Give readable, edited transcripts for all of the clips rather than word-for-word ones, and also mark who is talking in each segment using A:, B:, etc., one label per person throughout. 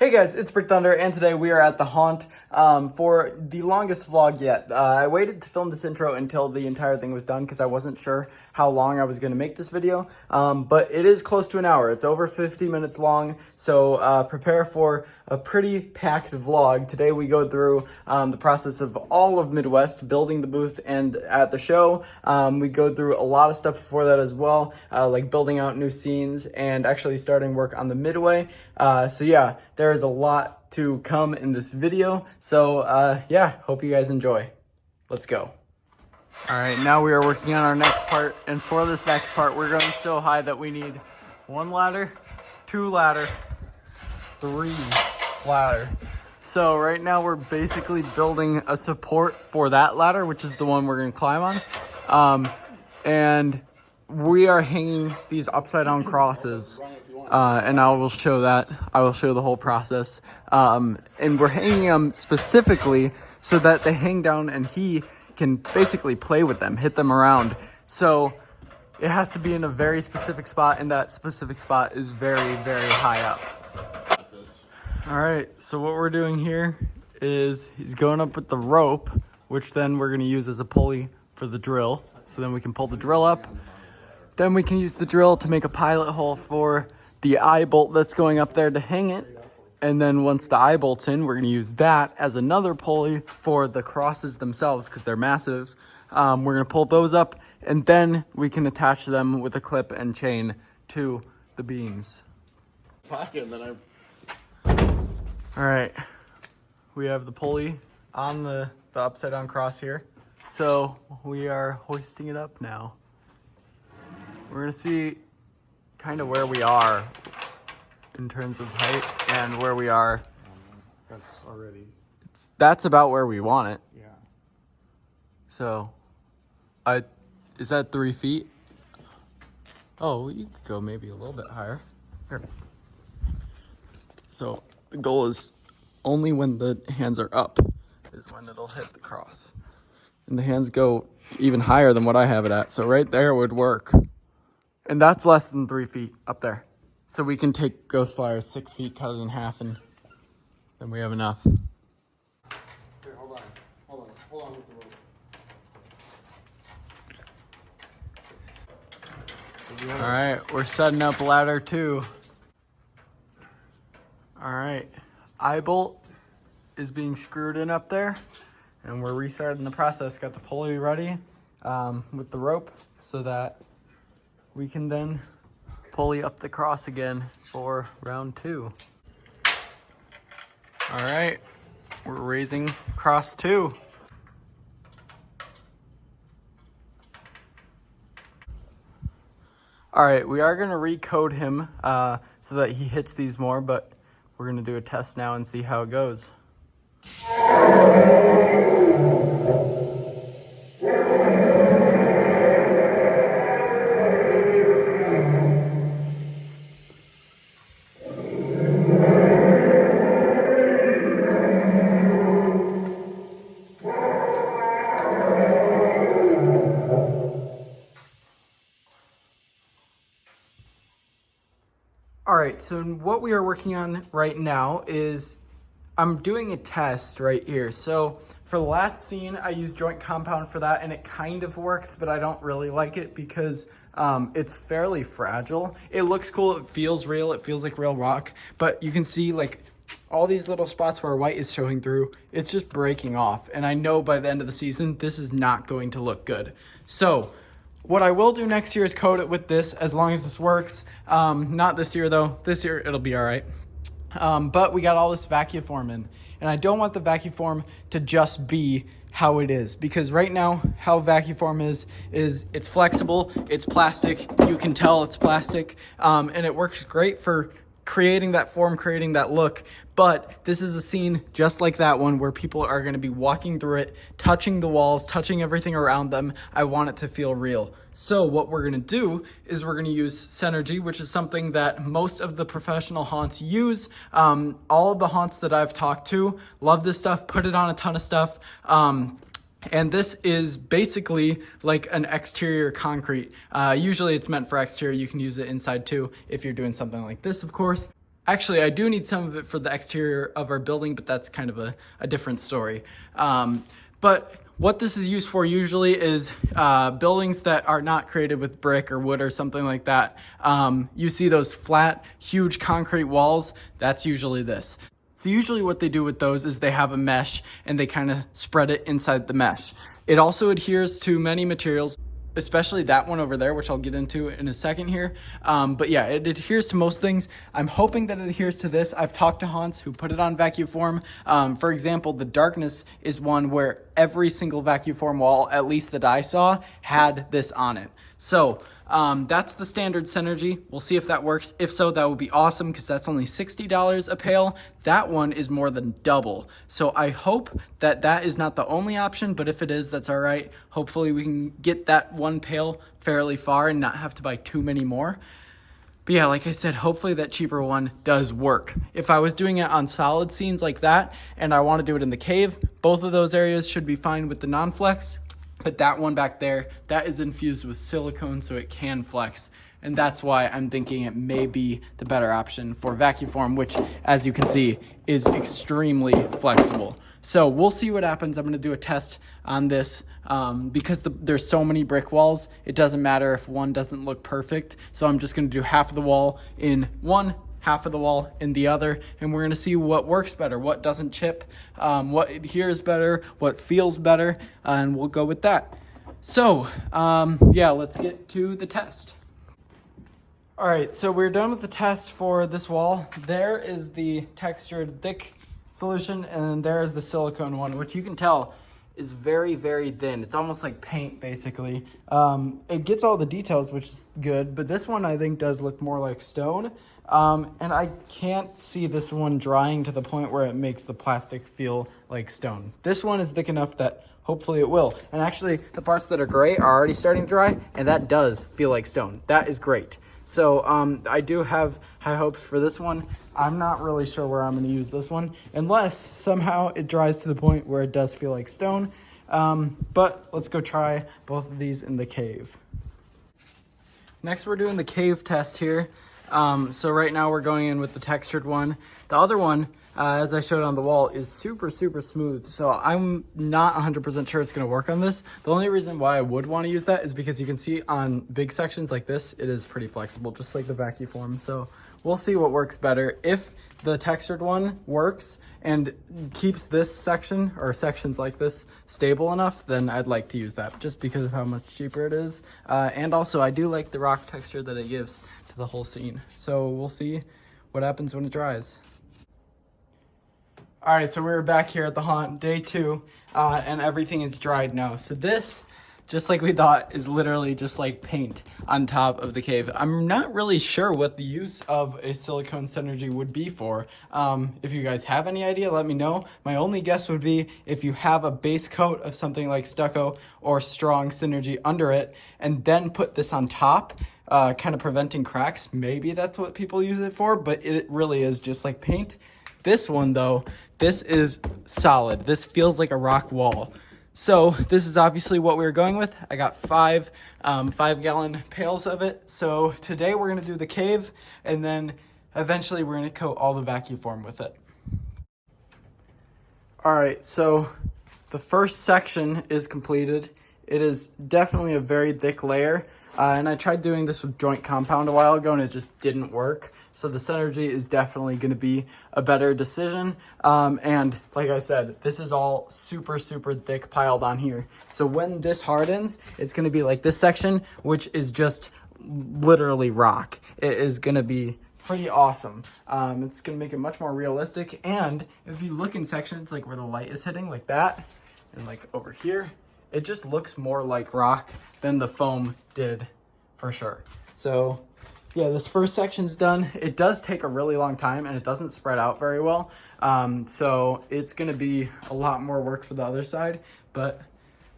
A: Hey guys, it's Brick Thunder, and today we are at the haunt for the longest vlog yet. I waited to film this intro until the entire thing was done because I wasn't sure how long I was going to make this video, but it is close to an hour. It's over 50 minutes long, so prepare for a pretty packed vlog. Today we go through the process of all of Midwest, building the booth and at the show. We go through a lot of stuff before that as well, like building out new scenes and actually starting work on the Midway. So yeah, there is a lot to come in this video. So yeah, hope you guys enjoy. Let's go. All right, now we are working on our next part. And for this next part, we're going so high that we need 1 ladder, 2 ladder, 3 ladder. So right now we're basically building a support for that ladder, which is the one we're gonna climb on. And we are hanging these upside down crosses. And I will show that. I will show the whole process. And we're hanging them specifically so that they hang down and he can basically play with them, hit them around. So it has to be in a very specific spot, and that specific spot is very, very high up. All right, so what we're doing here is he's going up with the rope, which then we're gonna use as a pulley for the drill. So then we can pull the drill up. Then we can use the drill to make a pilot hole for the eye bolt that's going up there to hang it. And then once the eye bolt's in, we're gonna use that as another pulley for the crosses themselves because they're massive. We're gonna pull those up and then we can attach them with a clip and chain to the beams. All right, we have the pulley on the upside down cross here. So we are hoisting it up now. We're gonna see kind of where we are in terms of height and where we are. That's about where we want it.
B: Yeah.
A: So, is that 3 feet? Oh, you could go maybe a little bit higher. Here. So the goal is only when the hands are up is when it'll hit the cross. And the hands go even higher than what I have it at. So right there would work. And that's less than 3 feet up there. So we can take Ghost Flyers 6 feet, cut it in half, and then we have enough.
B: Here, hold on with the rope.
A: All right, we're setting up ladder 2. All right, eye bolt is being screwed in up there, and we're restarting the process. Got the pulley ready with the rope so that we can then pulley up the cross again for round 2. All right, we're raising cross 2. All right, we are gonna recode him so that he hits these more, but we're gonna do a test now and see how it goes. All right, so what we are working on right now is I'm doing a test right here. So for the last scene, I used joint compound for that, and it kind of works, but I don't really like it because it's fairly fragile. It looks cool, it feels real, it feels like real rock, but you can see like all these little spots where white is showing through, it's just breaking off. And I know by the end of the season, this is not going to look good. So what I will do next year is coat it with this as long as this works. Not this year though. This year it'll be all right. But we got all this vacuform in, and I don't want the vacuform to just be how it is, because right now how vacuform is it's flexible, it's plastic, you can tell it's plastic, and it works great for creating that form, creating that look. But this is a scene just like that one where people are going to be walking through it, touching the walls, touching everything around them. I want it to feel real. So what we're going to do is we're going to use Synergy, which is something that most of the professional haunts use. All of the haunts that I've talked to love this stuff, put it on a ton of stuff. And this is basically like an exterior concrete. Usually it's meant for exterior. You can use it inside too if you're doing something like this, of course. Actually, I do need some of it for the exterior of our building, but that's kind of a different story. But what this is used for usually is buildings that are not created with brick or wood or something like that. You see those flat, huge concrete walls, that's usually this. So usually what they do with those is they have a mesh and they kind of spread it inside the mesh. It also adheres to many materials, especially that one over there, which I'll get into in a second here. But yeah, it adheres to most things. I'm hoping that it adheres to this. I've talked to Hans who put it on vacuum form. For example, the darkness is one where every single vacuum form wall, at least that I saw, had this on it. So that's the standard Synergy. We'll see if that works. If so, that would be awesome because that's only $60 a pail. That one is more than double. So I hope that that is not the only option, but if it is, that's all right. Hopefully we can get that one pail fairly far and not have to buy too many more. But yeah, like I said, hopefully that cheaper one does work. If I was doing it on solid scenes like that and I want to do it in the cave, both of those areas should be fine with the non-flex. But that one back there, that is infused with silicone so it can flex. And that's why I'm thinking it may be the better option for vacuum form, which as you can see is extremely flexible. So we'll see what happens. I'm gonna do a test on this because there's so many brick walls. It doesn't matter if one doesn't look perfect. So I'm just gonna do half of the wall in one, half of the wall in the other, and we're gonna see what works better, what doesn't chip, what adheres better, what feels better, and we'll go with that. So yeah, let's get to the test. All right, so we're done with the test for this wall. There is the textured thick solution, and there is the silicone one, which you can tell is very, very thin. It's almost like paint, basically. It gets all the details, which is good, but this one I think does look more like stone. And I can't see this one drying to the point where it makes the plastic feel like stone. This one is thick enough that hopefully it will. And actually, the parts that are gray are already starting to dry, and that does feel like stone. That is great. So I do have high hopes for this one. I'm not really sure where I'm gonna use this one, unless somehow it dries to the point where it does feel like stone. But let's go try both of these in the cave. Next, we're doing the cave test here. So right now we're going in with the textured one. The other one, as I showed on the wall, is super, super smooth. So I'm not 100% sure it's gonna work on this. The only reason why I would wanna use that is because you can see on big sections like this, it is pretty flexible, just like the vacuum form. So we'll see what works better. If the textured one works and keeps this section or sections like this stable enough, then I'd like to use that just because of how much cheaper it is. And also I do like the rock texture that it gives to the whole scene. So we'll see what happens when it dries. All right, so we're back here at the haunt, day 2, and everything is dried now. So this, just like we thought, is literally just like paint on top of the cave. I'm not really sure what the use of a silicone Synergy would be for. If you guys have any idea, let me know. My only guess would be if you have a base coat of something like stucco or strong Synergy under it, and then put this on top, kind of preventing cracks. Maybe that's what people use it for, but it really is just like paint. This one though, this is solid. This feels like a rock wall. So this is obviously what we were going with. I got 5 5-gallon pails of it. So today we're gonna do the cave, and then eventually we're gonna coat all the vacuum form with it. All right, so the first section is completed. It is definitely a very thick layer. And I tried doing this with joint compound a while ago and it just didn't work. So the Synergy is definitely going to be a better decision. And like I said, this is all super, super thick piled on here. So when this hardens, it's going to be like this section, which is just literally rock. It is going to be pretty awesome. It's going to make it much more realistic. And if you look in sections like where the light is hitting like that and like over here, it just looks more like rock than the foam did for sure. So yeah, this first section's done. It does take a really long time and it doesn't spread out very well. So it's gonna be a lot more work for the other side, but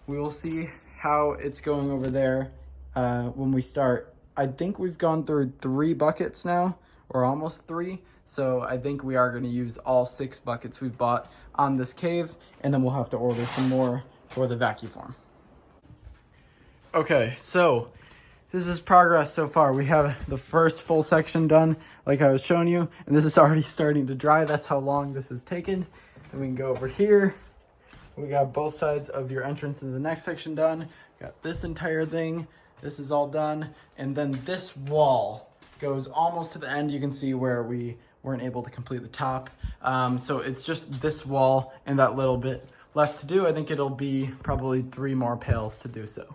A: we will see how it's going over there when we start. I think we've gone through 3 buckets now, or almost 3. So I think we are gonna use all 6 buckets we've bought on this cave, and then we'll have to order some more for the vacuum form. Okay, so this is progress so far. We have the first full section done, like I was showing you, and this is already starting to dry. That's how long this has taken. And we can go over here. We got both sides of your entrance in the next section done. Got this entire thing. This is all done. And then this wall goes almost to the end. You can see where we weren't able to complete the top. So it's just this wall and that little bit left to do. I think it'll be probably 3 more pails to do so.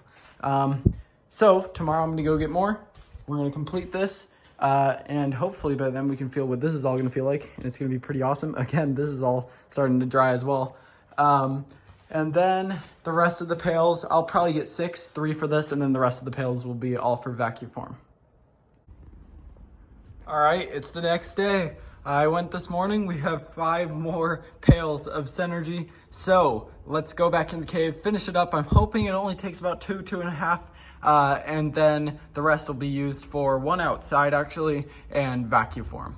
A: So tomorrow I'm gonna go get more. We're gonna complete this. And hopefully by then we can feel what this is all gonna feel like. And it's gonna be pretty awesome. Again, this is all starting to dry as well. And then the rest of the pails, I'll probably get 6, 3 for this, and then the rest of the pails will be all for vacuum form. All right, it's the next day. I went this morning. We have 5 more pails of Synergy. So let's go back in the cave, finish it up. I'm hoping it only takes about 2, 2.5. And then the rest will be used for one outside actually and vacuum form.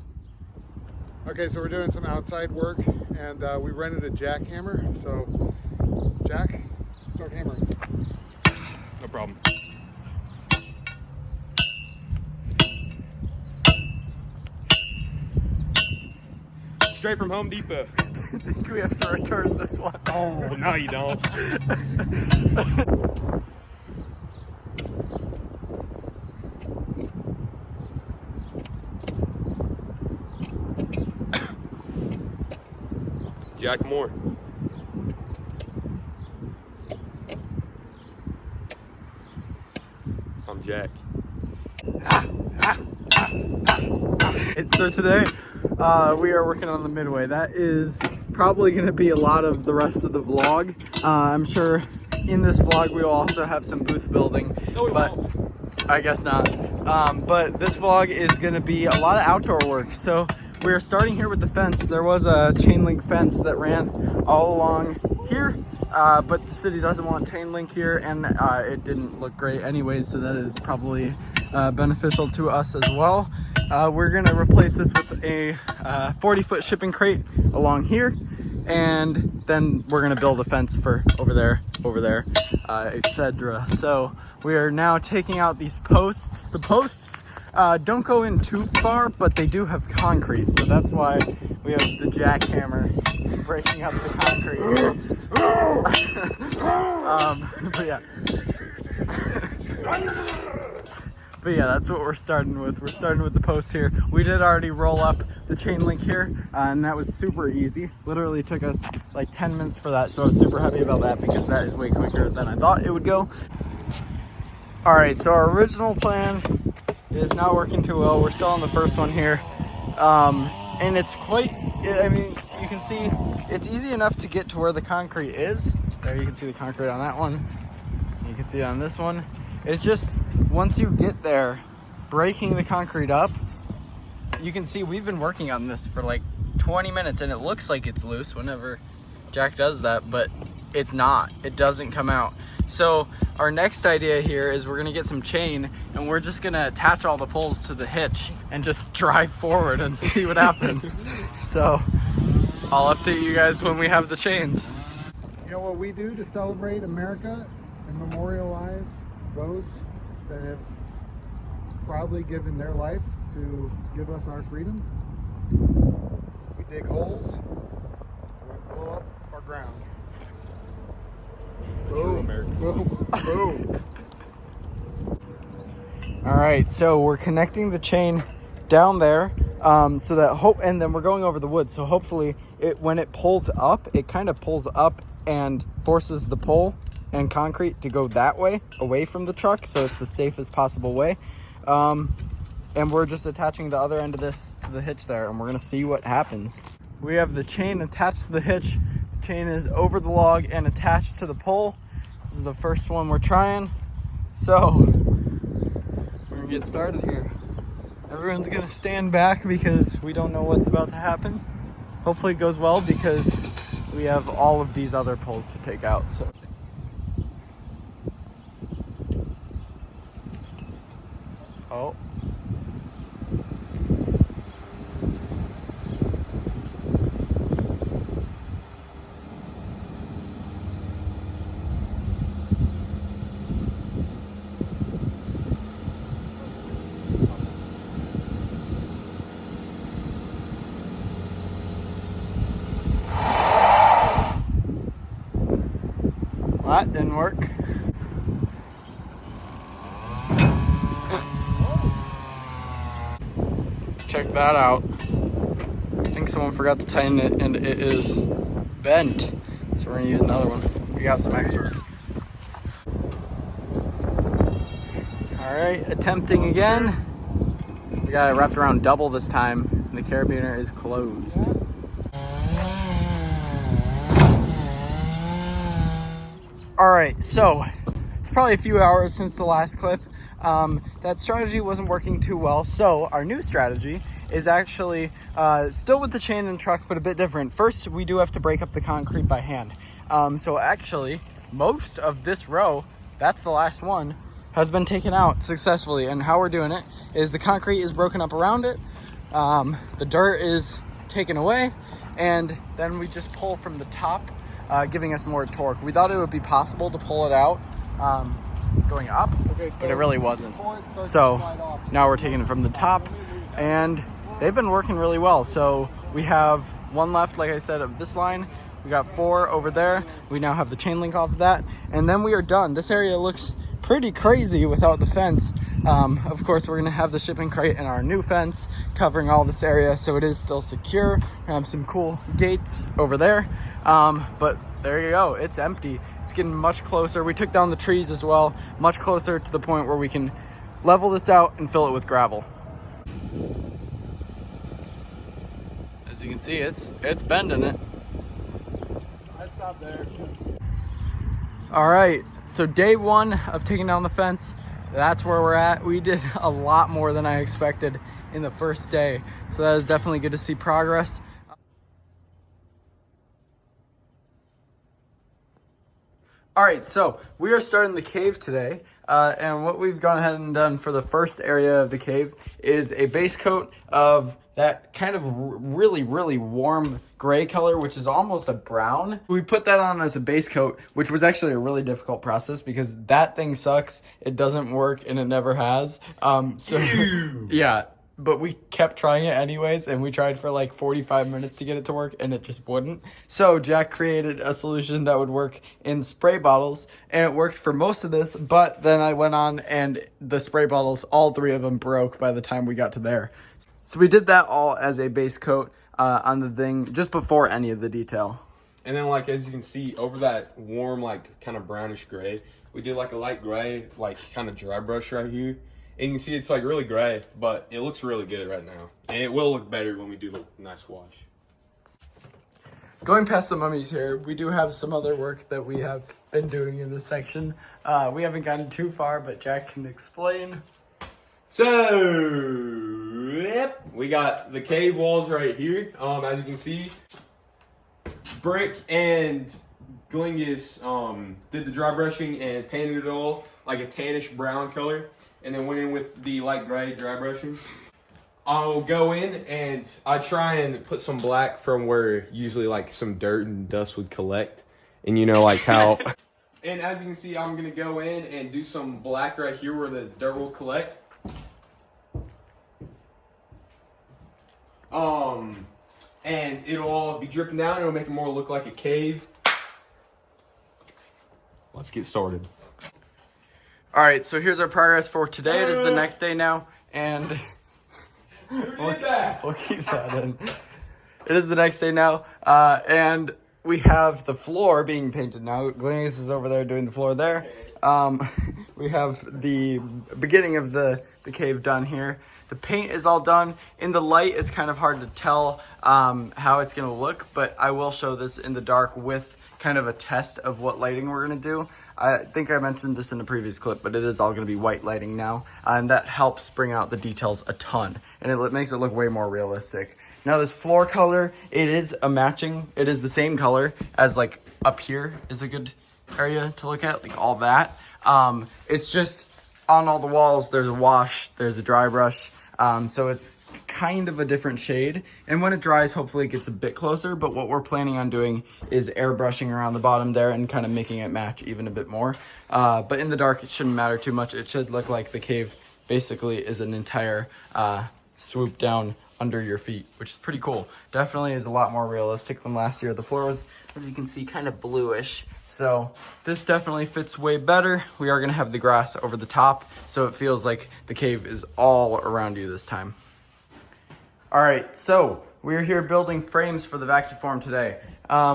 B: Okay, so we're doing some outside work, and we rented a jackhammer. So, Jack, start hammering.
C: No problem. Straight from Home Depot.
A: I think we have to return this one.
C: Oh, no you don't. Jack Moore. I'm Jack.
A: So today we are working on the Midway. That is probably going to be a lot of the rest of the vlog. I'm sure in this vlog we will also have some booth building, but I guess not. But this vlog is going to be a lot of outdoor work. So we're starting here with the fence. There was a chain link fence that ran all along here, but the city doesn't want chain link here, and it didn't look great anyways, so that is probably beneficial to us as well. We're gonna replace this with a 40-foot shipping crate along here, and then we're gonna build a fence for over there, etc. So we are now taking out these posts. The posts don't go in too far, but they do have concrete, so that's why we have the jackhammer breaking up the concrete here. But yeah, that's what we're starting with. We're starting with the posts here. We did already roll up the chain link here, and that was super easy. Literally took us like 10 minutes for that, so I was super happy about that because that is way quicker than I thought it would go. All right, so our original plan is not working too well. We're still on the first one here. And it's quite, I mean, you can see it's easy enough to get to where the concrete is. There you can see the concrete on that one. You can see it on this one. It's just, once you get there, breaking the concrete up, you can see we've been working on this for like 20 minutes and it looks like it's loose whenever Jack does that, but it's not. It doesn't come out. So our next idea here is we're gonna get some chain and we're just gonna attach all the poles to the hitch and just drive forward and see what happens. So I'll update you guys when we have the chains.
B: You know what we do to celebrate America and memorialize those that have proudly given their life to give us our freedom? We dig holes and we blow up our ground.
C: True America.
B: Boom. Boom.
A: All right, so we're connecting the chain down there, so that and then we're going over the wood. So hopefully, when it pulls up, it kind of pulls up and forces the pole and concrete to go that way, away from the truck, so it's the safest possible way. And we're just attaching the other end of this to the hitch there, and we're gonna see what happens. We have the chain attached to the hitch. The chain is over the log and attached to the pole. This is the first one we're trying. So we're gonna get started here. Everyone's gonna stand back because we don't know what's about to happen. Hopefully it goes well because we have all of these other poles to take out. So. Oh. That didn't work. Check that out. I think someone forgot to tighten it and it is bent. So we're gonna use another one. We got some extras. All right, attempting again. We got it wrapped around double this time and the carabiner is closed. All right, so it's probably a few hours since the last clip. That strategy wasn't working too well, so our new strategy is actually still with the chain and truck, but a bit different. First, we do have to break up the concrete by hand. So actually, most of this row, that's the last one, has been taken out successfully. And how we're doing it is the concrete is broken up around it, the dirt is taken away, and then we just pull from the top, giving us more torque. We thought it would be possible to pull it out going up, but it really wasn't. So now we're taking it from the top, and they've been working really well. So we have one left, like I said, of this line. We got 4 over there. We now have the chain link off of that, and then we are done. This area looks pretty crazy without the fence. Of course, we're gonna have the shipping crate and our new fence covering all this area, so it is still secure. We have some cool gates over there, but there you go, it's empty. It's getting much closer. We took down the trees as well, much closer to the point where we can level this out and fill it with gravel. As you can see, it's bending it.
B: I stopped there.
A: All right, so day 1 of taking down the fence, that's where we're at. We did a lot more than I expected in the first day, so that is definitely good to see progress. All right, so we are starting the cave today, and what we've gone ahead and done for the first area of the cave is a base coat of that kind of really warm gray color, which is almost a brown. We put that on as a base coat, which was actually a really difficult process because that thing sucks. It doesn't work, and it never has. Yeah. But we kept trying it anyways, and we tried for like 45 minutes to get it to work, and it just wouldn't. So Jack created a solution that would work in spray bottles, and it worked for most of this, but then I went on and the spray bottles, all 3 of them broke by the time we got to there. So we did that all as a base coat on the thing just before any of the detail.
C: And then, like, as you can see, over that warm, like, kind of brownish gray, we did, like, a light gray, like, kind of dry brush right here. And you can see it's, like, really gray, but it looks really good right now. And it will look better when we do the nice wash.
A: Going past the mummies here, we do have some other work that we have been doing in this section. We haven't gotten too far, but Jack can explain.
C: So, yep, we got the cave walls right here. As you can see, Brick and Glingus did the dry brushing and painted it all like a tannish brown color, and then went in with the light gray dry brushing. I'll go in and I try and put some black from where usually like some dirt and dust would collect, and you know, like how. And as you can see, I'm gonna go in and do some black right here where the dirt will collect. And it'll all be dripping down. It'll make it more look like a cave. Let's get started.
A: All right, so here's our progress for today. It is the next day now, and we'll keep that in. It is the next day now, and we have the floor being painted now. Glennis is over there doing the floor there. We have the beginning of the cave done here. The paint is all done. In the light, it's kind of hard to tell how it's going to look, but I will show this in the dark with kind of a test of what lighting we're going to do. I think I mentioned this in a previous clip, but it is all going to be white lighting now, and that helps bring out the details a ton, and it makes it look way more realistic. Now this floor color, it is the same color as like up here is a good area to look at, like all that. It's just on all the walls, there's a wash, there's a dry brush, so it's kind of a different shade, and when it dries, hopefully it gets a bit closer, but what we're planning on doing is airbrushing around the bottom there and kind of making it match even a bit more. But in the dark, it shouldn't matter too much. It should look like the cave basically is an entire swoop down under your feet, which is pretty cool. Definitely is a lot more realistic than last year. The floor was, as you can see, kind of bluish. So this definitely fits way better. We are gonna have the grass over the top, so it feels like the cave is all around you this time. All right, so we're here building frames for the vacuform today.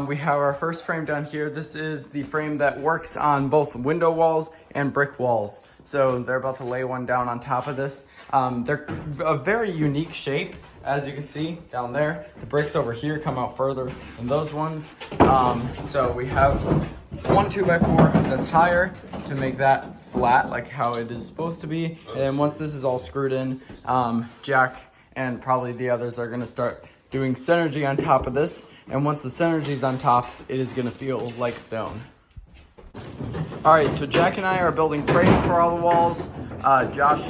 A: We have our first frame down here. This is the frame that works on both window walls and brick walls. So they're about to lay one down on top of this. They're a very unique shape, as you can see down there. The bricks over here come out further than those ones. So we have one 2x4 that's higher to make that flat like how it is supposed to be. And then once this is all screwed in, Jack and probably the others are gonna start doing synergy on top of this. And once the synergy's on top, it is gonna feel like stone. All right, so Jack and I are building frames for all the walls. Josh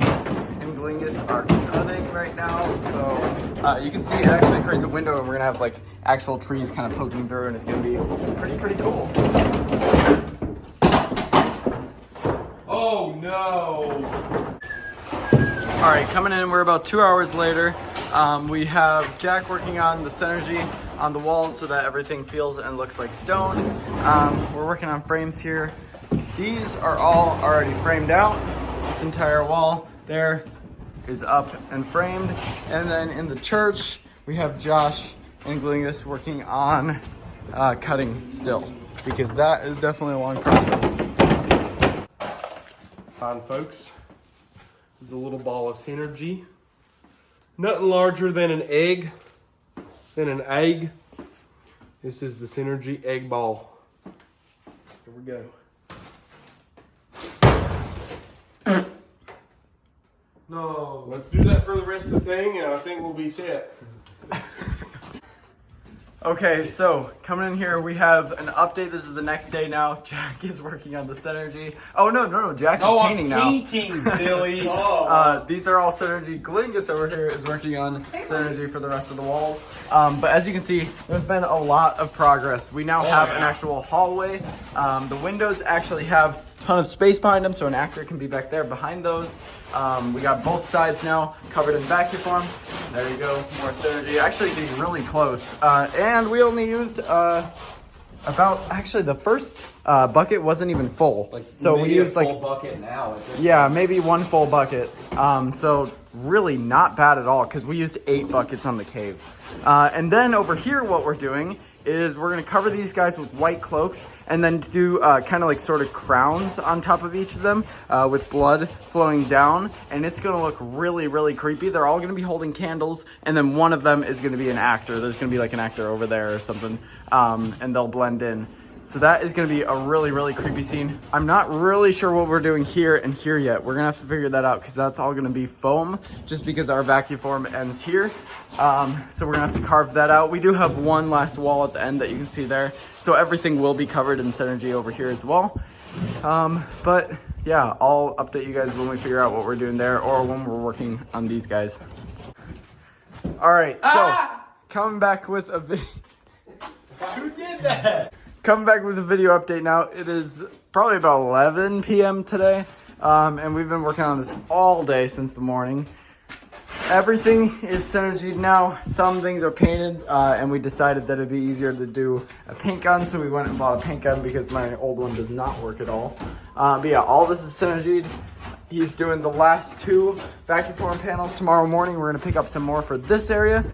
A: and Glingus are cutting right now. So you can see it actually creates a window and we're gonna have like actual trees kind of poking through and it's gonna be pretty cool.
C: Oh no.
A: All right, coming in, we're about 2 hours later. We have Jack working on the synergy on the walls so that everything feels and looks like stone. We're working on frames here. These are all already framed out. This entire wall there is up and framed. And then in the church, we have Josh and Glingus working on cutting still, because that is definitely a long process.
D: Fine, folks. This is a little ball of synergy. Nothing larger than an egg. This is the synergy egg ball. Here we go. No, let's do that for the rest of the thing, and I think we'll be set.
A: Okay, so coming in here, we have an update. This is the next day now. Jack is working on the synergy. Oh, no, Jack is painting now.
C: Painting, silly.
A: These are all synergy. Glingus over here is working on synergy for the rest of the walls. But as you can see, there's been a lot of progress. We now have an actual hallway. The windows actually have a ton of space behind them, so an actor can be back there behind those. We got both sides now covered in vacuform. There you go, more synergy. Actually getting really close. And we only used actually the first bucket wasn't even full. So we used
C: full bucket now.
A: Yeah, maybe one full bucket. So really not bad at all because we used 8 buckets on the cave. And then over here, what we're doing is we're gonna cover these guys with white cloaks and then do kind of like sort of crowns on top of each of them with blood flowing down, and it's gonna look really creepy. They're all gonna be holding candles, and then one of them is gonna be an actor. There's gonna be like an actor over there or something, and they'll blend in. So that is gonna be a really creepy scene. I'm not really sure what we're doing here and here yet. We're gonna have to figure that out because that's all gonna be foam just because our vacuform ends here. So we're gonna have to carve that out. We do have one last wall at the end that you can see there. So everything will be covered in synergy over here as well. But yeah, I'll update you guys when we figure out what we're doing there or when we're working on these guys. All right, so coming back with a video.
C: Who did that?
A: Coming back with a video update now. It is probably about 11 p.m. today, and we've been working on this all day since the morning. Everything is synergied now. Some things are painted, and we decided that it'd be easier to do a paint gun, so we went and bought a paint gun because my old one does not work at all. But yeah, all this is synergied. He's doing the last 2 vacuform panels tomorrow morning. We're gonna pick up some more for this area.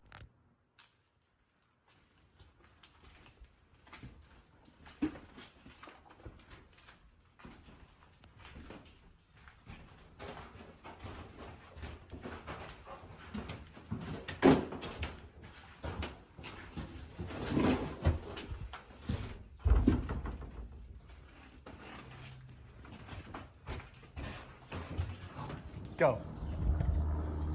A: Go.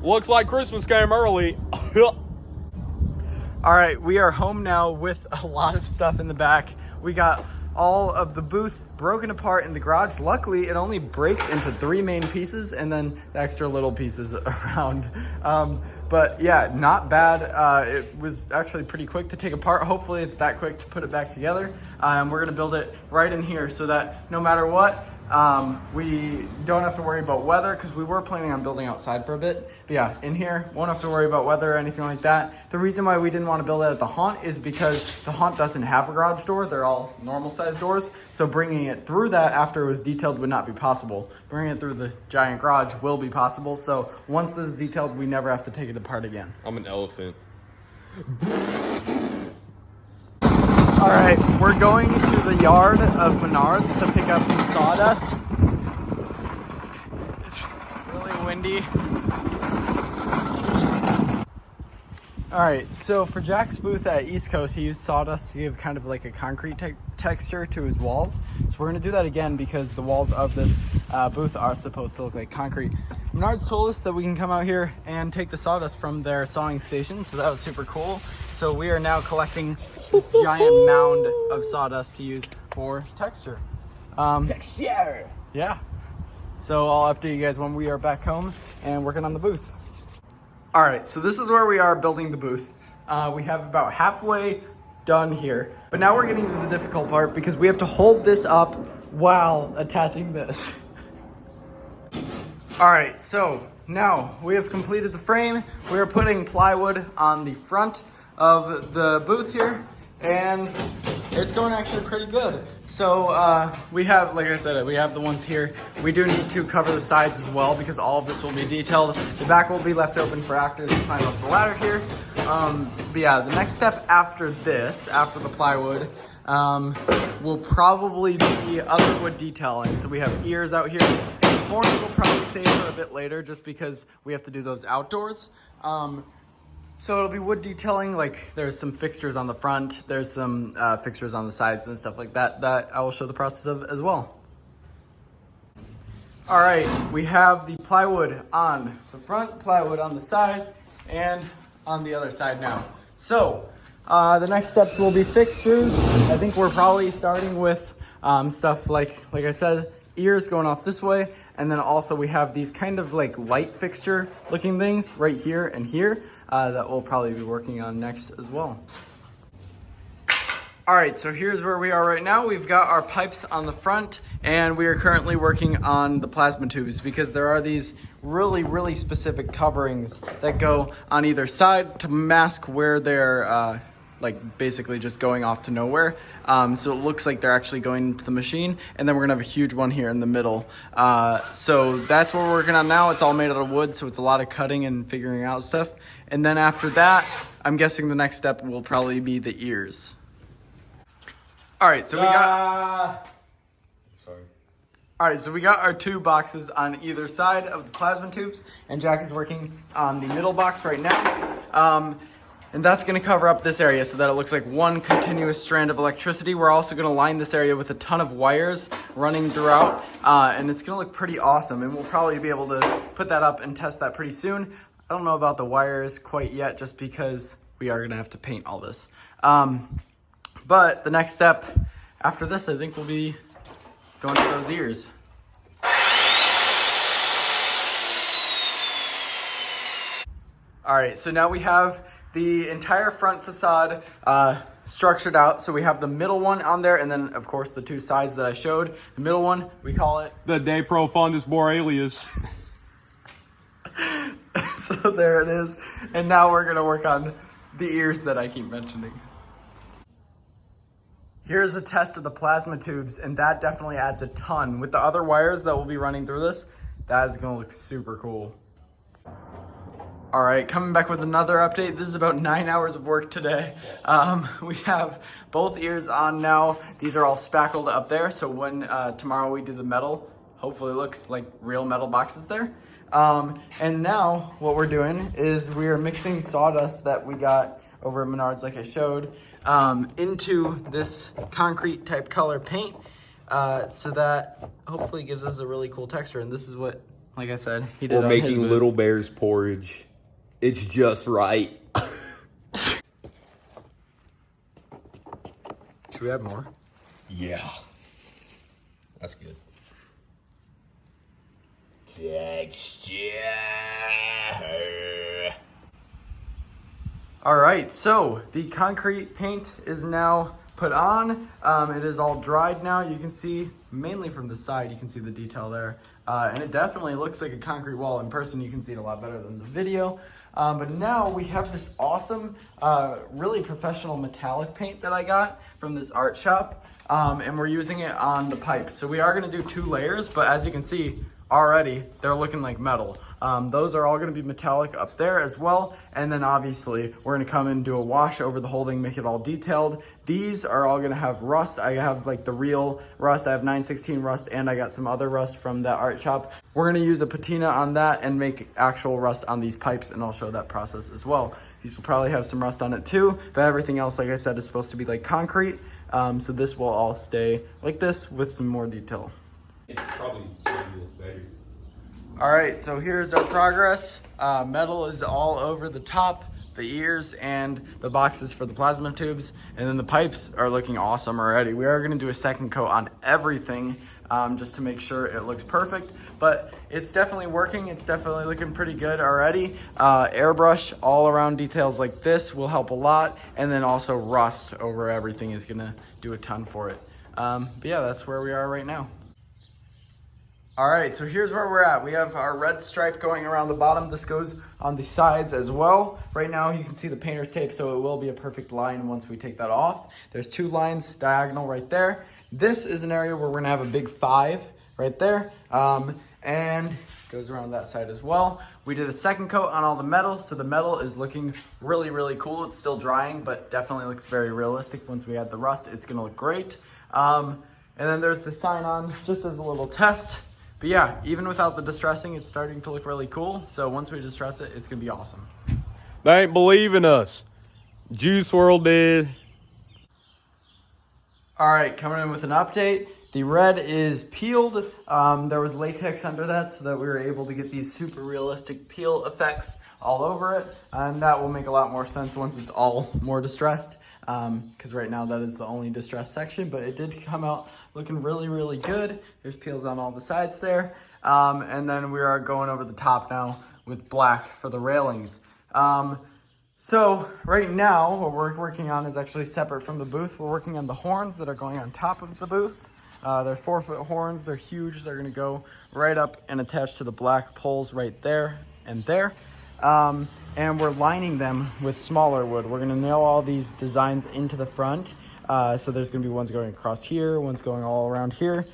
D: Looks like Christmas came early.
A: All right, we are home now with a lot of stuff in the back. We got all of the booth broken apart in the garage. Luckily, it only breaks into 3 main pieces and then the extra little pieces around. But yeah, not bad. It was actually pretty quick to take apart. Hopefully it's that quick to put it back together. We're gonna build it right in here so that no matter what, We don't have to worry about weather because we were planning on building outside for a bit. But yeah, in here, won't have to worry about weather or anything like that. The reason why we didn't want to build it at the haunt is because the haunt doesn't have a garage door. They're all normal sized doors. So bringing it through that after it was detailed would not be possible. Bringing it through the giant garage will be possible. So once this is detailed, we never have to take it apart again.
C: I'm an elephant.
A: All right, we're going to the yard of Menards to pick up some sawdust. It's really windy. All right, so for Jack's booth at East Coast, he used sawdust to give kind of like a concrete texture to his walls. So we're gonna do that again because the walls of this booth are supposed to look like concrete. Menards told us that we can come out here and take the sawdust from their sawing station, so that was super cool. So we are now collecting this giant mound of sawdust to use for texture.
C: Texture!
A: Yeah. So I'll update you guys when we are back home and working on the booth. All right, so this is where we are building the booth. We have about halfway done here, but now we're getting to the difficult part because we have to hold this up while attaching this. All right, so now we have completed the frame. We are putting plywood on the front of the booth here, and it's going actually pretty good. So we have, like I said, we have the ones here. We do need to cover the sides as well because all of this will be detailed. The back will be left open for actors to climb up the ladder here. But yeah, the next step after this, after the plywood, will probably be other wood detailing. So we have ears out here. Horns will probably save for a bit later just because we have to do those outdoors. So it'll be wood detailing, like there's some fixtures on the front, there's some fixtures on the sides and stuff like that that I will show the process of as well. All right, we have the plywood on the front, plywood on the side, and on the other side now. So the next steps will be fixtures. I think we're probably starting with stuff like I said, ears going off this way, and then also we have these kind of like light fixture looking things right here and here that we'll probably be working on next as well. All right, so here's where we are right now. We've got our pipes on the front and we are currently working on the plasma tubes because there are these really specific coverings that go on either side to mask where they're like basically just going off to nowhere. So it looks like they're actually going into the machine, and then we're gonna have a huge one here in the middle. So that's what we're working on now. It's all made out of wood, so it's a lot of cutting and figuring out stuff. And then after that, I'm guessing the next step will probably be the ears. All right, so we got...
C: Sorry.
A: All right, so we got our two boxes on either side of the plasma tubes, and Jack is working on the middle box right now. And that's gonna cover up this area so that it looks like one continuous strand of electricity. We're also gonna line this area with a ton of wires running throughout, and it's gonna look pretty awesome. And we'll probably be able to put that up and test that pretty soon. I don't know about the wires quite yet, just because we are gonna have to paint all this. But the next step after this, I think, will be going to those ears. All right, so now we have the entire front facade structured out. So we have the middle one on there, and then of course the two sides that I showed. The middle one, we call it
C: the De Profundis Borealis.
A: So there it is. And now we're gonna work on the ears that I keep mentioning. Here's a test of the plasma tubes, and that definitely adds a ton. With the other wires that will be running through this, that is gonna look super cool. All right, coming back with another update. This is about 9 hours of work today. We have both ears on now. These are all spackled up there, so when tomorrow we do the metal, hopefully it looks like real metal boxes there. And now what we're doing is we are mixing sawdust that we got over at Menards, like I showed, into this concrete type color paint, so that hopefully gives us a really cool texture. And this is what, like I said, he did.
C: We're making Little Bear's porridge. It's just right.
A: Should we add more?
C: Yeah. That's good. Texture.
A: All right, so the concrete paint is now put on. It is all dried now. You can see, mainly from the side, you can see the detail there. And it definitely looks like a concrete wall. In person, you can see it a lot better than the video. But now we have this awesome, really professional metallic paint that I got from this art shop. And we're using it on the pipes. So we are gonna do 2 layers, but as you can see, already they're looking like metal. Those are all gonna be metallic up there as well. And then obviously we're gonna come and do a wash over the whole thing, make it all detailed. These are all gonna have rust. I have like the real rust. I have 916 rust and I got some other rust from that art shop. We're gonna use a patina on that and make actual rust on these pipes, and I'll show that process as well. These will probably have some rust on it too, but everything else, like I said, is supposed to be like concrete. So this will all stay like this with some more detail.
C: It probably look better.
A: All right, so here's our progress. Metal is all over the top, the ears, and the boxes for the plasma tubes. And then the pipes are looking awesome already. We are gonna do a second coat on everything just to make sure it looks perfect. But it's definitely working. It's definitely looking pretty good already. Airbrush all around details like this will help a lot. And then also rust over everything is gonna do a ton for it. But yeah, that's where we are right now. All right, so here's where we're at. We have our red stripe going around the bottom. This goes on the sides as well. Right now you can see the painter's tape, so it will be a perfect line once we take that off. There's 2 lines diagonal right there. This is an area where we're gonna have a big 5 right there. And goes around that side as well. We did a second coat on all the metal, so the metal is looking really, really cool. It's still drying, but definitely looks very realistic. Once we add the rust, it's gonna look great. And then there's the sign on, just as a little test. But yeah, even without the distressing, it's starting to look really cool. So once we distress it, it's gonna be awesome.
C: They ain't believing us. Juice WRLD did.
A: All right, coming in with an update. The red is peeled. There was latex under that so that we were able to get these super realistic peel effects all over it. And that will make a lot more sense once it's all more distressed. Because right now that is the only distressed section, but it did come out looking really, really good. There's peels on all the sides there. And then we are going over the top now with black for the railings. So right now what we're working on is actually separate from the booth. We're working on the horns that are going on top of the booth. They're 4-foot horns. They're huge. They're gonna go right up and attach to the black poles right there and there. And we're lining them with smaller wood. We're gonna nail all these designs into the front. So there's gonna be ones going across here, ones going all around here.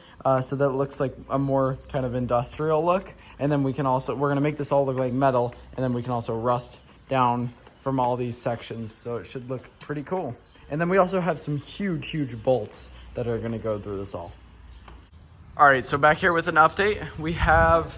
A: So that it looks like a more kind of industrial look. And then we're gonna make this all look like metal, and then we can also rust down from all these sections. So it should look pretty cool. And then we also have some huge, huge bolts that are gonna go through this all. All right, so back here with an update. We have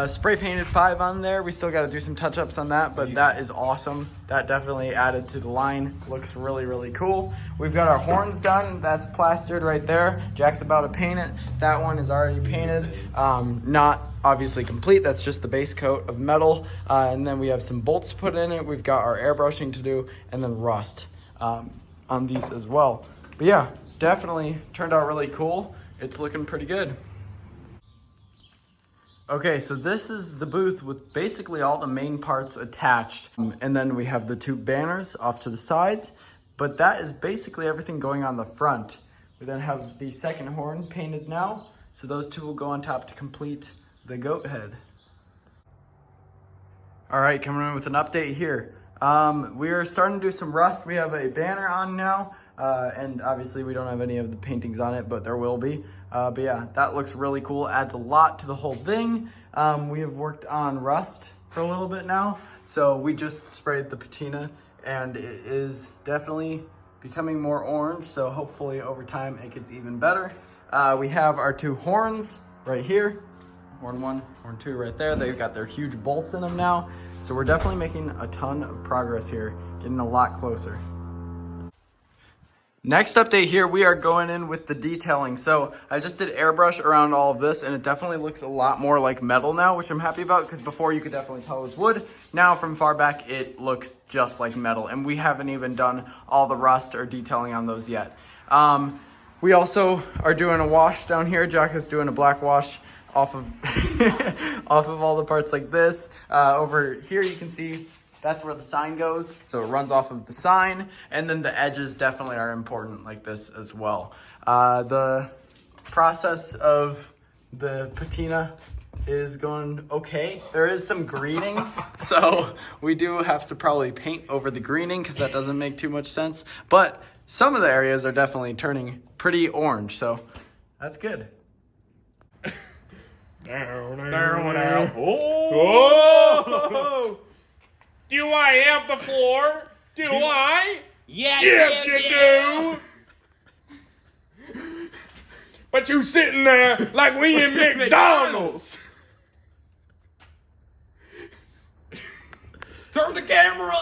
A: spray painted 5 on there. We still gotta do some touch-ups on that, but that is awesome. That definitely added to the line. Looks really, really cool. We've got our horns done. That's plastered right there. Jack's about to paint it. That one is already painted. Not obviously complete. That's just the base coat of metal. And then we have some bolts put in it. We've got our airbrushing to do, and then rust on these as well. But yeah, definitely turned out really cool. It's looking pretty good. Okay, so this is the booth with basically all the main parts attached. And then we have the 2 banners off to the sides, but that is basically everything going on the front. We then have the second horn painted now, so those 2 will go on top to complete the goat head. All right, coming in with an update here. We are starting to do some rust. We have a banner on now. And obviously we don't have any of the paintings on it, but there will be. But yeah, that looks really cool. Adds a lot to the whole thing. We have worked on rust for a little bit now. So we just sprayed the patina and it is definitely becoming more orange. So hopefully over time it gets even better. We have our 2 horns right here. Horn 1, horn 2 right there. They've got their huge bolts in them now. So we're definitely making a ton of progress here, getting a lot closer. Next update here, we are going in with the detailing. So I just did airbrush around all of this and it definitely looks a lot more like metal now, which I'm happy about because before you could definitely tell it was wood. Now from far back, it looks just like metal and we haven't even done all the rust or detailing on those yet. We also are doing a wash down here. Jack is doing a black wash off of, off of all the parts like this. Over here you can see that's where the sign goes. So it runs off of the sign, and then the edges definitely are important like this as well. The process of the patina is going okay. There is some greening, so we do have to probably paint over the greening because that doesn't make too much sense. But some of the areas are definitely turning pretty orange, so that's good.
C: Oh! Do I have the floor? Do I? Yes, you do. But you sitting there like we in McDonald's. Turn the camera.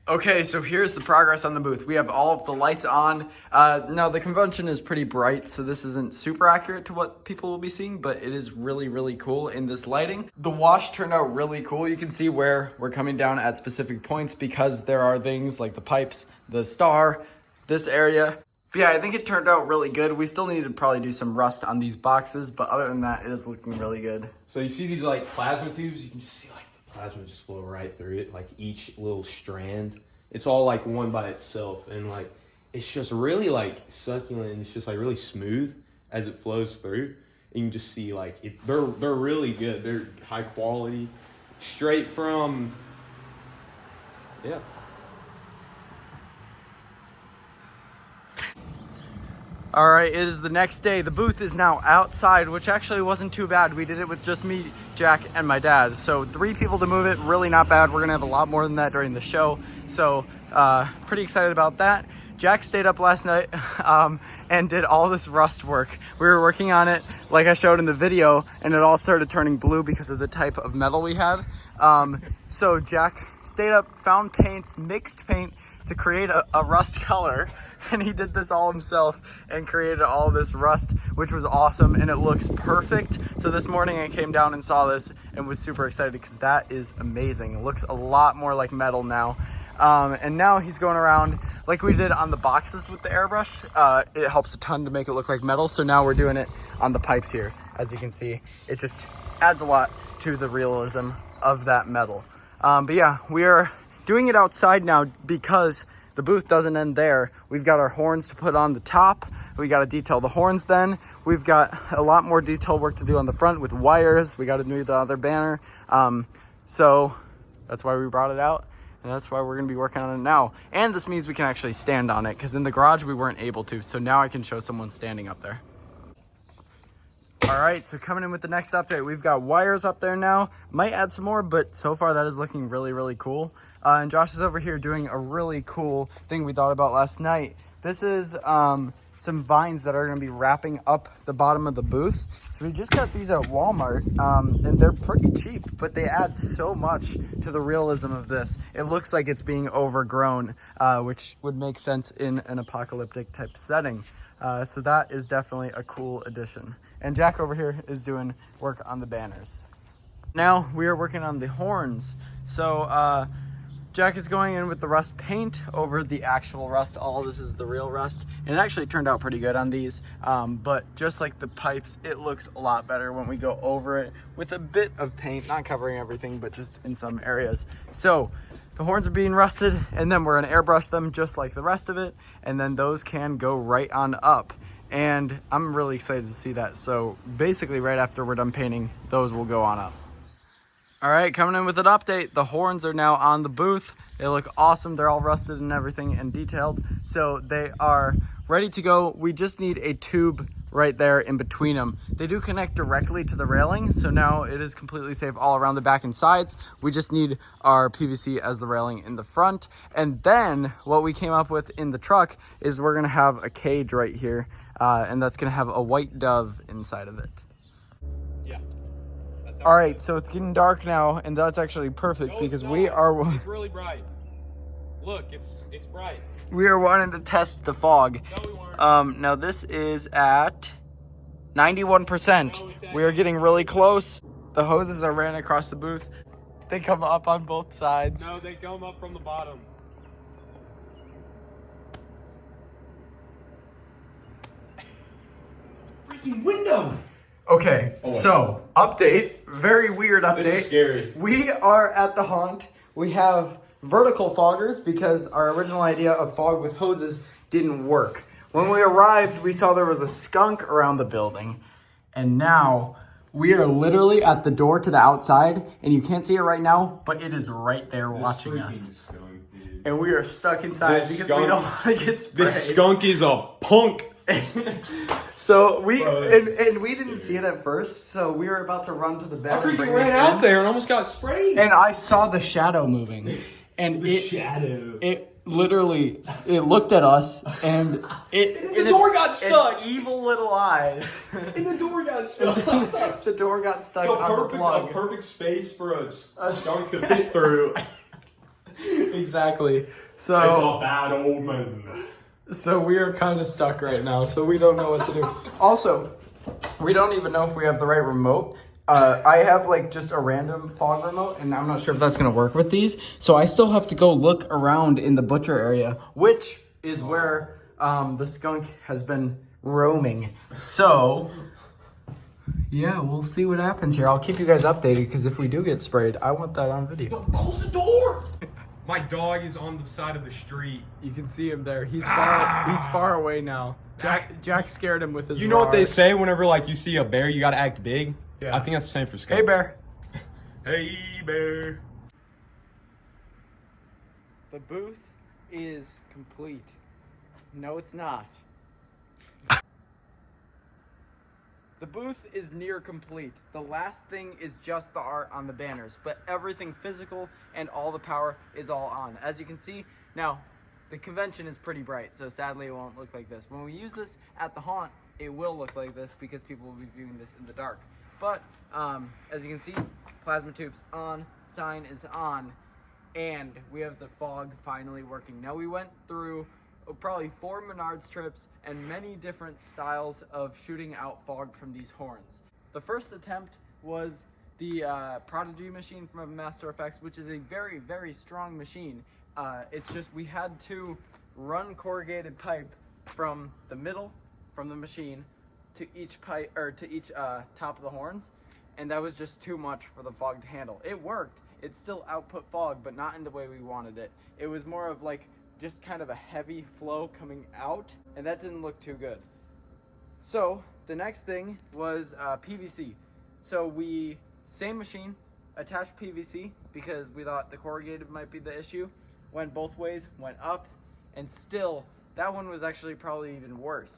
A: Okay, so here's the progress on the booth. We have all of the lights on. Now the convention is pretty bright, so this isn't super accurate to what people will be seeing, but it is really, really cool in this lighting. The wash turned out really cool. You can see where we're coming down at specific points because there are things like the pipes, the star, this area. But yeah, I think it turned out really good. We still need to probably do some rust on these boxes, but other than that, it is looking really good.
C: So you see these like plasma tubes? You can just see like plasma just flow right through it, like each little strand. It's all like one by itself, and like it's just really like succulent. It's just like really smooth as it flows through. And you can just see like they're really good. They're high quality, straight from yeah.
A: All right, it is the next day. The booth is now outside, which actually wasn't too bad. We did it with just me, Jack, and my dad. So 3 people to move it, really not bad. We're gonna have a lot more than that during the show. So pretty excited about that. Jack stayed up last night and did all this rust work. We were working on it like I showed in the video, and it all started turning blue because of the type of metal we had. So Jack stayed up, found paints, mixed paint to create a rust color. And he did this all himself and created all this rust, which was awesome, and it looks perfect. So this morning I came down and saw this and was super excited because that is amazing. It looks a lot more like metal now. And now he's going around like we did on the boxes with the airbrush. It helps a ton to make it look like metal. So now we're doing it on the pipes here. As you can see, it just adds a lot to the realism of that metal. But yeah, we are doing it outside now because the booth doesn't end there. We've got our horns to put on the top. We got to detail the horns then. We've got a lot more detail work to do on the front with wires. We got to do the other banner. So that's why we brought it out. And that's why we're going to be working on it now. And this means we can actually stand on it because in the garage we weren't able to. So now I can show someone standing up there. All right, so coming in with the next update, we've got wires up there now. Might add some more, but so far that is looking really, really cool. And Josh is over here doing a really cool thing we thought about last night. This is some vines that are going to be wrapping up the bottom of the booth. So we just got these at Walmart, and they're pretty cheap, but they add so much to the realism of this. It looks like it's being overgrown, which would make sense in an apocalyptic type setting. So that is definitely a cool addition. And Jack over here is doing work on the banners. Now we are working on the horns. So Jack is going in with the rust paint over the actual rust. All this is the real rust. And it actually turned out pretty good on these. But just like the pipes, it looks a lot better when we go over it with a bit of paint, not covering everything, but just in some areas. So the horns are being rusted, and then we're gonna airbrush them just like the rest of it. And then those can go right on up. And I'm really excited to see that. So basically right after we're done painting, those will go on up. All right, coming in with an update. The horns are now on the booth. They look awesome. They're all rusted and everything and detailed. So they are ready to go. We just need a tube right there in between them. They do connect directly to the railing, so now it is completely safe all around the back and sides. We just need our PVC as the railing in the front. And then what we came up with in the truck is we're gonna have a cage right here, and that's gonna have a white dove inside of it.
C: Yeah.
A: All right, so it's getting dark now, and that's actually perfect because we are...
C: It's really bright. Look, it's bright.
A: We are wanting to test the fog.
C: No, we weren't.
A: Now this is at 91%. We are getting really close. The hoses are ran across the booth. They come up on both sides.
C: No, they come up from the bottom. Freaking window!
A: Okay, so update. Very weird update.
C: This is scary.
A: We are at the haunt. we have vertical foggers because our original idea of fog with hoses didn't work. When we arrived, we saw there was a skunk around the building, and now we are literally at the door to the outside, and you can't see it right now, but it is right there watching us. And we are stuck inside because we don't want to get sprayed.
C: This skunk is a punk.
A: So we didn't see it at first, so we were about to run to the bed.
C: I freaking ran out there and almost got sprayed.
A: And I saw the shadow moving, and it literally looked at us, and
C: the door got stuck.
A: Its evil little eyes.
C: And the door got stuck.
A: The door got stuck on the plug.
C: A perfect space for a skunk to fit through.
A: Exactly. So
C: it's a bad old man.
A: So we are kind of stuck right now, so we don't know what to do. Also, we don't even know if we have the right remote. I have like just a random fog remote, and I'm not sure if that's going to work with these. So I still have to go look around in the butcher area, which is where the skunk has been roaming. So yeah, we'll see what happens here. I'll keep you guys updated, because if we do get sprayed, I want that on video.
C: Close the door! My dog is on the side of the street.
A: You can see him there. He's far away now. Jack scared him with his
C: You know what they say whenever like you see a bear, you gotta act big?
A: Yeah.
C: I think that's the same for skunk.
A: Hey, bear.
C: Hey, bear.
A: The booth is complete. No, it's not. The booth is near complete. The last thing is just the art on the banners, but everything physical and all the power is all on. As you can see, now, the convention is pretty bright, so sadly it won't look like this. When we use this at the haunt, it will look like this because people will be viewing this in the dark. But, as you can see, plasma tube's on, sign is on, and we have the fog finally working. Now, we went through probably 4 Menards trips and many different styles of shooting out fog from these horns. The first attempt was the Prodigy machine from Master Effects, which is a very, very strong machine. It's just we had to run corrugated pipe from the middle, from the machine, to each pipe or to each top of the horns, and that was just too much for the fog to handle. It worked. It still output fog, but not in the way we wanted it. It was more of like just kind of a heavy flow coming out, and that didn't look too good. So the next thing was PVC. So we, same machine, attached PVC because we thought the corrugated might be the issue. Went both ways, went up, and still, that one was actually probably even worse.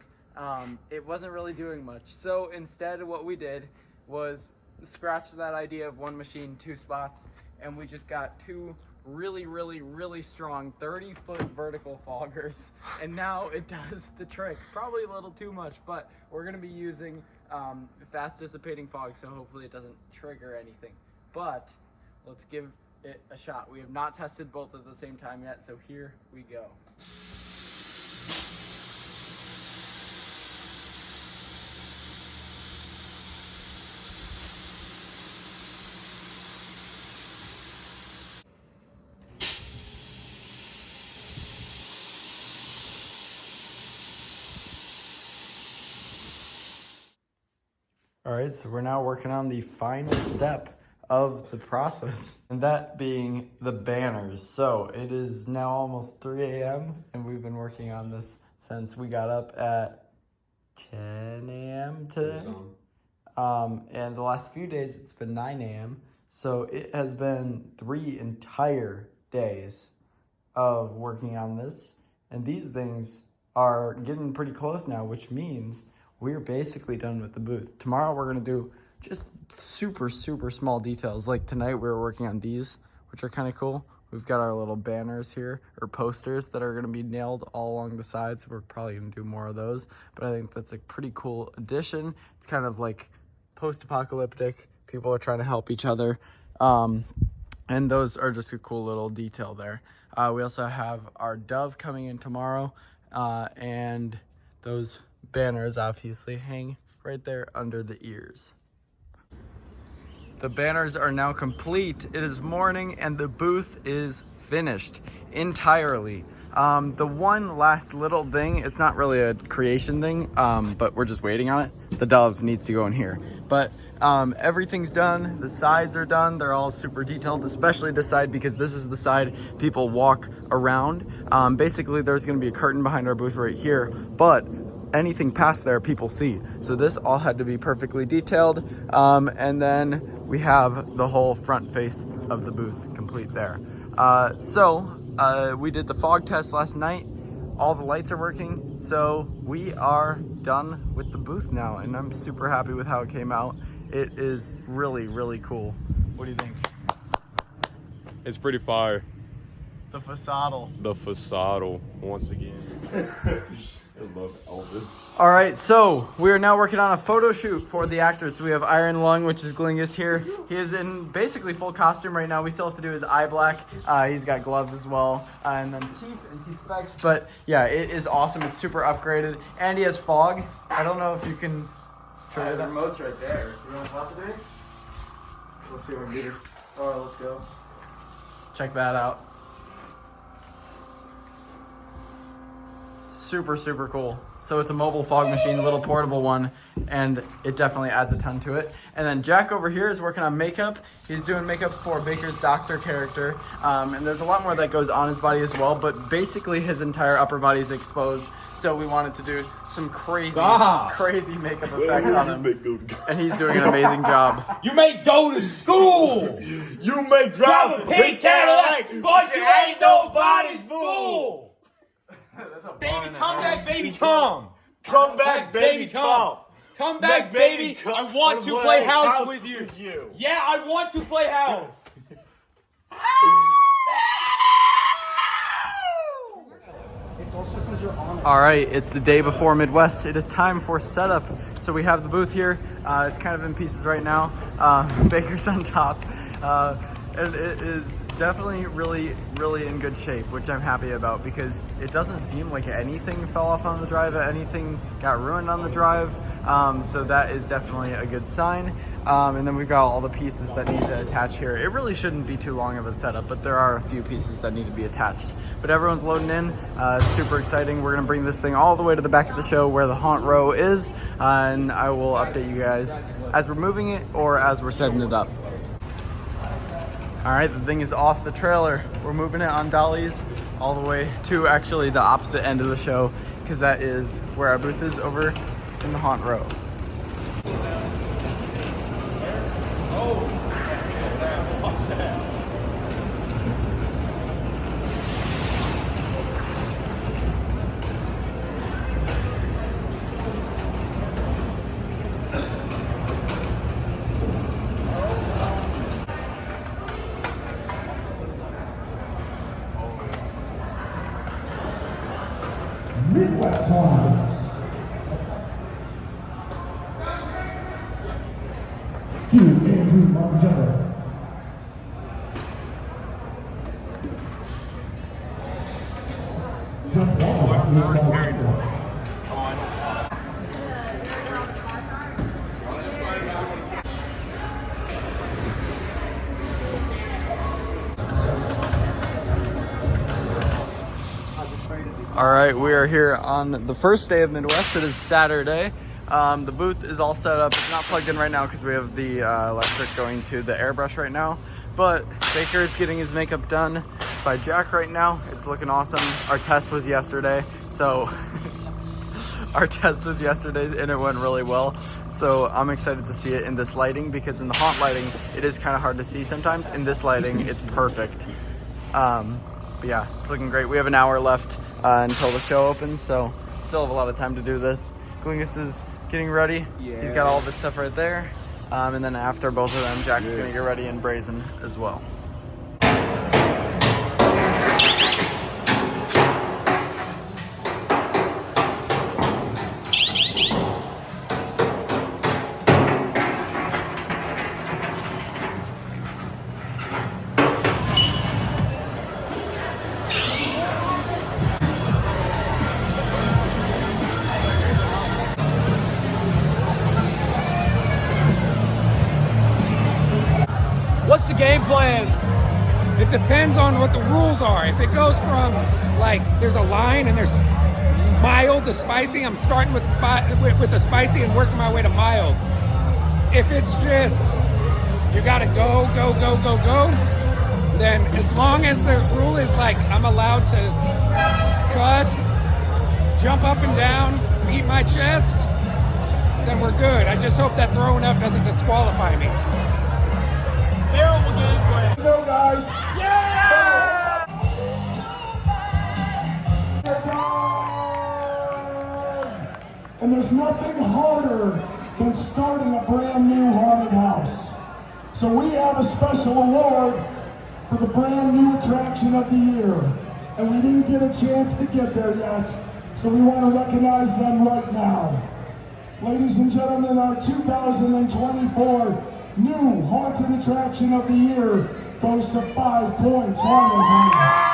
A: It wasn't really doing much. So instead what we did was scratch that idea of one machine, 2 spots, and we just got 2 really, really, really strong 30-foot vertical foggers, and now it does the trick. Probably a little too much, but we're going to be using fast dissipating fog, so hopefully it doesn't trigger anything. But let's give it a shot. We have not tested both at the same time yet, so here we go. All right, so we're now working on the final step of the process, and that being the banners. So it is now almost 3 a.m. and we've been working on this since we got up at 10 a.m. today. And the last few days it's been 9 a.m. So it has been 3 entire days of working on this, and these things are getting pretty close now, which means we're basically done with the booth. Tomorrow we're gonna do just super, super small details. Like tonight we were working on these, which are kind of cool. We've got our little banners here, or posters that are gonna be nailed all along the sides. We're probably gonna do more of those, but I think that's a pretty cool addition. It's kind of like post-apocalyptic. People are trying to help each other. And those are just a cool little detail there. We also have our dove coming in tomorrow, and those banners obviously hang right there under the ears. The banners are now complete. It is morning and the booth is finished entirely. The one last little thing, it's not really a creation thing, but we're just waiting on it. The dove needs to go in here. But everything's done. The sides are done. They're all super detailed, especially this side because this is the side people walk around. Basically, there's going to be a curtain behind our booth right here, but anything past there people see. So this all had to be perfectly detailed. And then we have the whole front face of the booth complete there. We did the fog test last night. All the lights are working, so we are done with the booth now, and I'm super happy with how it came out. It is really, really cool. What do you think?
C: It's pretty fire.
A: The facade.
C: The facade, once again. I love Elvis.
A: All right, so we are now working on a photo shoot for the actors. So we have Iron Lung, which is Glingus here. He is in basically full costume right now. We still have to do his eye black. He's got gloves as well, and then teeth and teeth specs. But yeah, it is awesome. It's super upgraded, and he has fog. I don't know if you can trigger that.
D: The remote's right there. You want to toss it in? Let's see if I can get her. All right, let's go.
A: Check that out. Super, super cool. So it's a mobile fog machine, a little portable one, and it definitely adds a ton to it. And then Jack over here is working on makeup. He's doing makeup for Baker's doctor character. And there's a lot more that goes on his body as well, but basically his entire upper body is exposed. So we wanted to do some crazy makeup effects on him. And he's doing an amazing job.
E: You may go to school.
F: You may
E: Drive a pink Cadillac, but you ain't nobody's fool. Baby, come back, baby, come.
F: Come back, baby, come.
E: Come back, baby. I want to play house with you. Yeah, I want to play house.
A: All right, it's the day before Midwest. It is time for setup. So we have the booth here. It's kind of in pieces right now. Baker's on top. And it is definitely really, really in good shape, which I'm happy about because it doesn't seem like anything fell off on the drive, anything got ruined on the drive. So that is definitely a good sign. And then we've got all the pieces that need to attach here. It really shouldn't be too long of a setup, but there are a few pieces that need to be attached. But everyone's loading in. It's super exciting. We're gonna bring this thing all the way to the back of the show where the haunt row is, and I will update you guys as we're moving it or as we're setting it up. All right, the thing is off the trailer. We're moving it on dollies all the way to actually the opposite end of the show because that is where our booth is over in the haunt row.
G: Midwest Farmers. To Andrew Margella. Jeff Wall is called.
A: All right, we are here on the first day of Midwest. It is Saturday. The booth is all set up. It's not plugged in right now because we have the electric going to the airbrush right now. But Baker is getting his makeup done by Jack right now. It's looking awesome. Our test was yesterday, so our test was yesterday and it went really well. So I'm excited to see it in this lighting because in the haunt lighting, it is kind of hard to see sometimes. In this lighting, it's perfect. But yeah, it's looking great. We have an hour left until the show opens, so still have a lot of time to do this. Glingus is getting ready. Yeah. He's got all this stuff right there. And then after both of them, Jack's gonna get ready and brazen as well.
E: What's the game plan? It depends on what the rules are. If it goes from
H: like there's a line and there's mild to spicy. I'm starting with the spicy and working my way to mild. If it's just you gotta go, then as long as the rule is like I'm allowed to cuss, jump up and down, beat my chest, then we're good. I just hope that throwing up doesn't disqualify me.
E: Sarah will get into it.
G: Go, guys. And there's nothing harder than starting a brand new haunted house. So we have a special award for the brand new attraction of the year. And we didn't get a chance to get there yet, so we want to recognize them right now. Ladies and gentlemen, our 2024 new haunted attraction of the year goes to 5 Points Haunted House.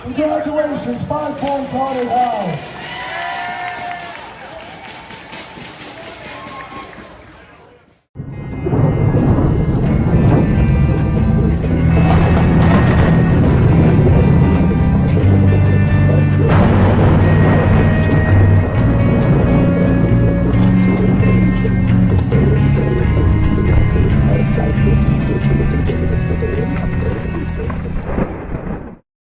G: Congratulations, 5 Points Haunted House.